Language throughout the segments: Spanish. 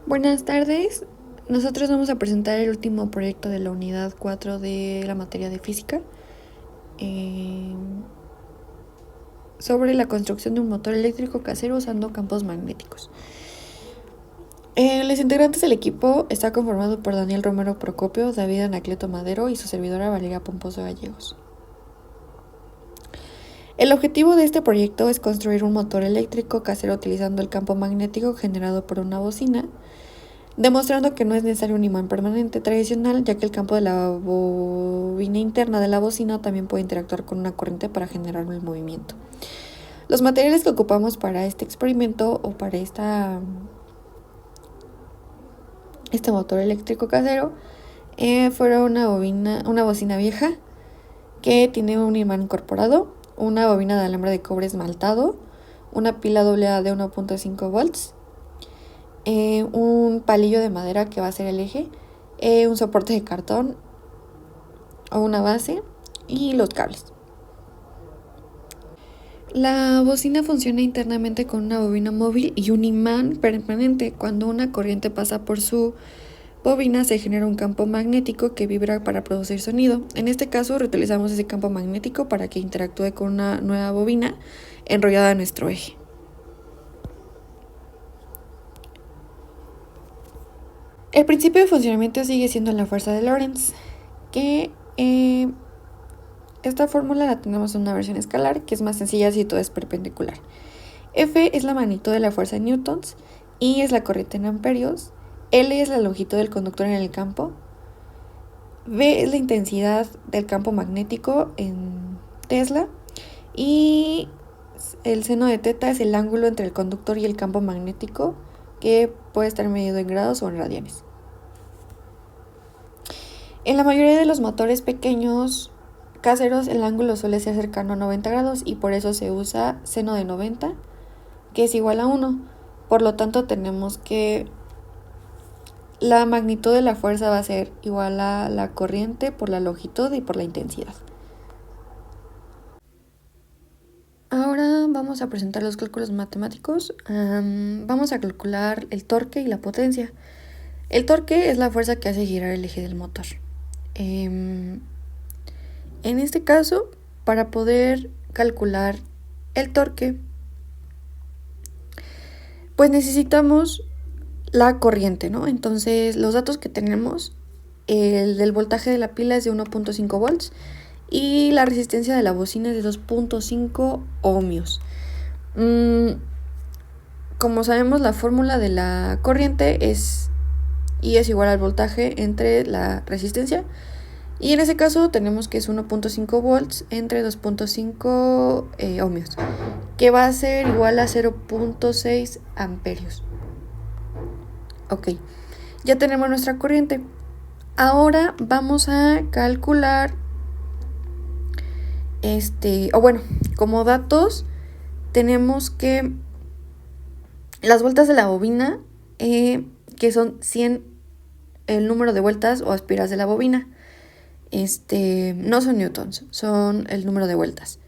Buenas tardes. Nosotros vamos a presentar el último proyecto de la unidad 4 de la materia de física sobre la construcción de un motor eléctrico casero usando campos magnéticos. Los integrantes del equipo está conformado por Daniel Romero Procopio, David Anacleto Madero y su servidora Valeria Pomposo Gallegos. El objetivo de este proyecto es construir un motor eléctrico casero utilizando el campo magnético generado por una bocina, demostrando que no es necesario un imán permanente tradicional, ya que el campo de la bobina interna de la bocina también puede interactuar con una corriente para generar el movimiento. Los materiales que ocupamos para este experimento o para este motor eléctrico casero fueron una bocina vieja que tiene un imán incorporado, una bobina de alambre de cobre esmaltado, una pila AA de 1.5 volts, un palillo de madera que va a ser el eje, un soporte de cartón o una base y los cables. La bocina funciona internamente con una bobina móvil y un imán permanente. Cuando una corriente pasa por su bobina se genera un campo magnético que vibra para producir sonido. En este caso reutilizamos ese campo magnético para que interactúe con una nueva bobina enrollada en nuestro eje. El principio de funcionamiento sigue siendo la fuerza de Lorentz, que esta fórmula la tenemos en una versión escalar, que es más sencilla si todo es perpendicular. F es la magnitud de la fuerza en newtons, I es la corriente en amperios, L es la longitud del conductor en el campo, V es la intensidad del campo magnético en Tesla y el seno de teta es el ángulo entre el conductor y el campo magnético, que puede estar medido en grados o en radianes. En la mayoría de los motores pequeños caseros el ángulo suele ser cercano a 90 grados y por eso se usa seno de 90, que es igual a 1. Por lo tanto tenemos que la magnitud de la fuerza va a ser igual a la corriente por la longitud y por la intensidad. Ahora vamos a presentar los cálculos matemáticos. Vamos a calcular el torque y la potencia. El torque es la fuerza que hace girar el eje del motor. En este caso, para poder calcular el torque, pues necesitamos la corriente, ¿no? Entonces, los datos que tenemos, el del voltaje de la pila es de 1.5 volts y la resistencia de la bocina es de 2.5 ohmios. Como sabemos, la fórmula de la corriente es I es igual al voltaje entre la resistencia. Y en ese caso tenemos que es 1.5 volts entre 2.5 ohmios, que va a ser igual a 0.6 amperios. Ok, ya tenemos nuestra corriente. Ahora vamos a calcular, como datos tenemos que las vueltas de la bobina, que son 100 el número de vueltas o aspiras de la bobina. No son newtons, son el número de vueltas.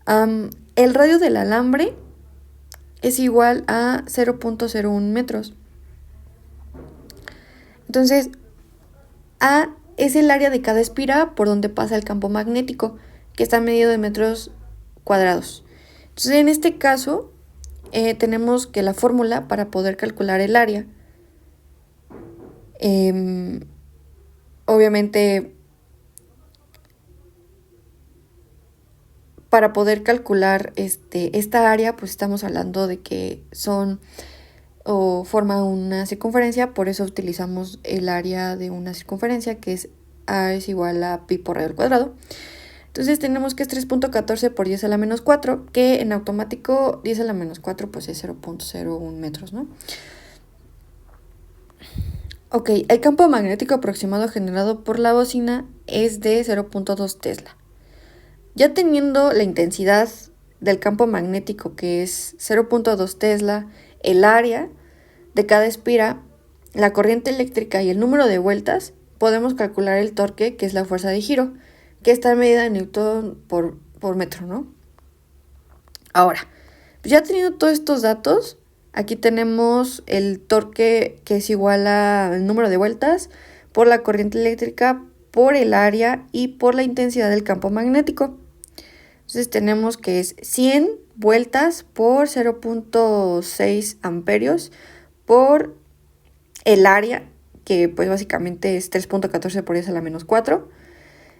El radio del alambre es igual a 0.01 metros. Entonces, A es el área de cada espira por donde pasa el campo magnético, que está medido en metros cuadrados. Entonces, en este caso, tenemos que la fórmula para poder calcular el área, obviamente, para poder calcular esta área, pues estamos hablando de que forma una circunferencia, por eso utilizamos el área de una circunferencia, que es A es igual a pi por radio al cuadrado. Entonces tenemos que es 3.14 por 10 a la menos 4, que en automático 10 a la menos 4 pues es 0.01 metros, ¿no? Ok, el campo magnético aproximado generado por la bocina es de 0.2 Tesla. Ya teniendo la intensidad del campo magnético, que es 0.2 Tesla, el área de cada espira, la corriente eléctrica y el número de vueltas, podemos calcular el torque, que es la fuerza de giro, que está medida en newton por metro, ¿no? Ahora, ya teniendo todos estos datos, Aquí tenemos el torque que es igual al número de vueltas por la corriente eléctrica, por el área y por la intensidad del campo magnético. Entonces tenemos que es 100 vueltas por 0.6 amperios por el área, que pues básicamente es 3.14 por 10 a la menos 4,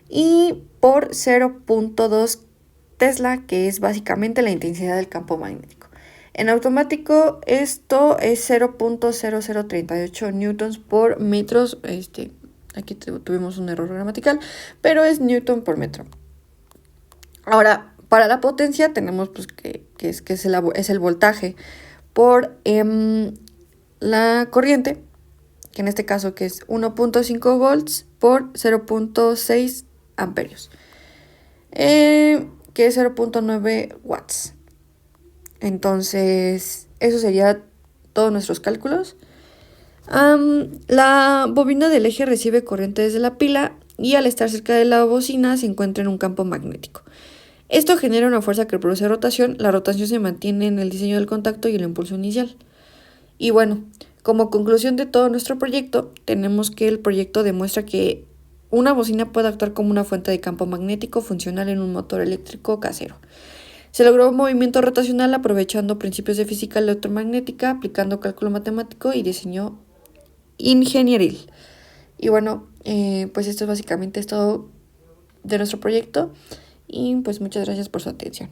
y por 0.2 Tesla, que es básicamente la intensidad del campo magnético. En automático esto es 0.0038 newtons por metros. Aquí tuvimos un error gramatical, pero es newton por metro. Ahora, para la potencia tenemos pues es el voltaje por la corriente, que en este caso que es 1.5 volts por 0.6 amperios, que es 0.9 watts. Entonces, eso sería todos nuestros cálculos. La bobina del eje recibe corriente desde la pila y al estar cerca de la bocina se encuentra en un campo magnético. Esto genera una fuerza que produce rotación. La rotación se mantiene en el diseño del contacto y el impulso inicial. Y bueno, como conclusión de todo nuestro proyecto, tenemos que el proyecto demuestra que una bocina puede actuar como una fuente de campo magnético funcional en un motor eléctrico casero. Se logró un movimiento rotacional aprovechando principios de física electromagnética, aplicando cálculo matemático y diseño ingenieril. Y bueno, pues esto básicamente es todo de nuestro proyecto y pues muchas gracias por su atención.